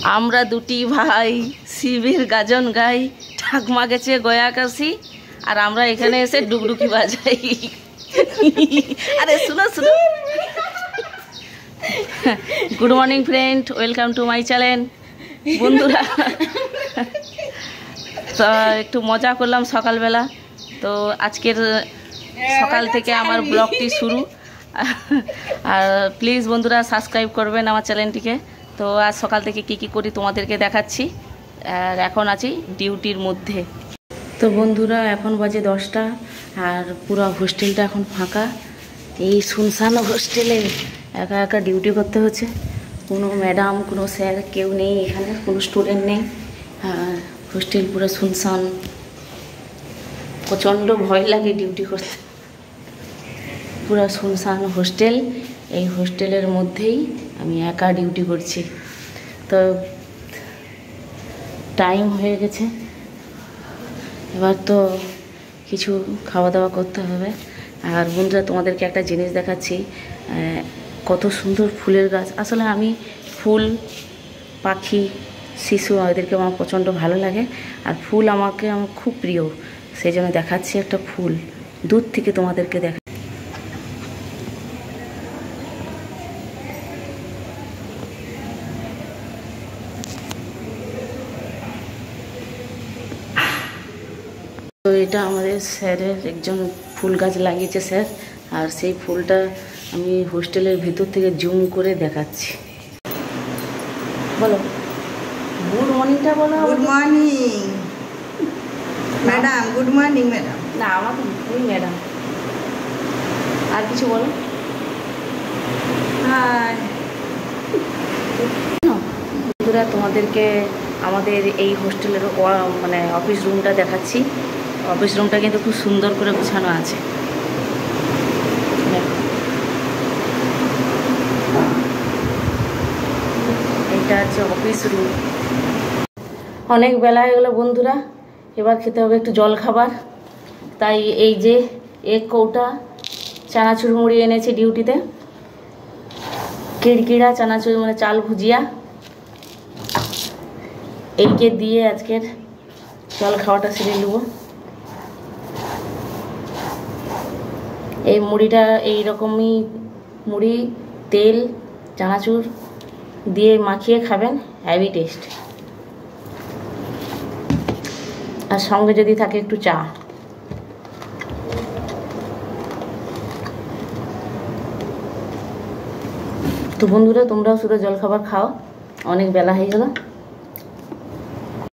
আমরা দুটি ভাই শিবের গাজন গাই, ঠাকমা গেছে গয়াকাশি, আর আমরা এখানে এসে ডুগডুগি বাজাই। আরে শুনো শুনো। Good morning friend, welcome to my channel. বন্ধুরা, তো একটু মজা করলাম সকালবেলা। তো আজকের সকাল থেকে আমার ব্লগটি শুরু। আর প্লিজ বন্ধুরা সাবস্ক্রাইব করবেন আমার চ্যানেলটিকে। তো আজ সকাল থেকে কি করি তোমাদেরকে দেখাচ্ছি। আর এখন আছি ডিউটির মধ্যে। তো বন্ধুরা এখন বাজে 10টা, আর পুরো হোস্টেলটা এখন ফাঁকা। এই শুনশান হোস্টেলে একা একা ডিউটি করতে হচ্ছে। কোনো ম্যাডাম, কোনো স্যার কেউ নেই এখানে, কোনো স্টুডেন্ট নেই। আর হোস্টেল পুরো শুনশান, প্রচণ্ড ভয় লাগে ডিউটি করতে। পুরো শুনশান হোস্টেল, এই হোস্টেলের মধ্যেই আমি একা ডিউটি করছি। তো টাইম হয়ে গেছে, এবার তো কিছু খাওয়া দাওয়া করতে হবে। আর বন্ধুরা তোমাদেরকে একটা জিনিস দেখাচ্ছি, কত সুন্দর ফুলের গাছ। আসলে আমি ফুল, পাখি, শিশু এদেরকে আমার প্রচণ্ড ভালো লাগে, আর ফুল আমার খুব প্রিয়। সেই জন্য দেখাচ্ছি একটা ফুল দূর থেকে তোমাদেরকে দেখা। তো এটা আমাদের স্যারের একজন ফুল গাছ লাগিয়েছে স্যার, আর সেই ফুলটা আমি হোস্টেলের ভিতর থেকে জুম করে দেখাচ্ছি। বলো গুড মর্নিংটা বলো। Good morning madam. Good morning madam. না, আমাকে ওই ম্যাডাম। আর কিছু বলো। হাই বন্ধুরা, তোমাদেরকে আমাদের এই হোস্টেলের মানে অফিস রুমটা দেখাচ্ছি। অফিস রুমটা কিন্তু খুব সুন্দর করে গোছানো আছে। এটা হচ্ছে অফিস রুম। অনেক বেলা হয়ে গেলো বন্ধুরা, এবার খেতে হবে একটু জল খাবার। তাই এই যে এক কৌটা চানাচুর মুড়ি এনেছি ডিউটিতে, কিড়কিড়া চানাচুর মানে চাল ভুজিয়া, এইকে দিয়ে আজকের জল খাওয়াটা সেরে নেব। এই মুড়িটা এইরকমই মুড়ি, তেল, চানাচুর দিয়ে মাখিয়ে খাবেন, হেভি টেস্ট। আর সঙ্গে যদি থাকে একটু চা। তো বন্ধুরা, তোমরাও শুধু জলখাবার খাও, অনেক বেলা হয়ে গেল।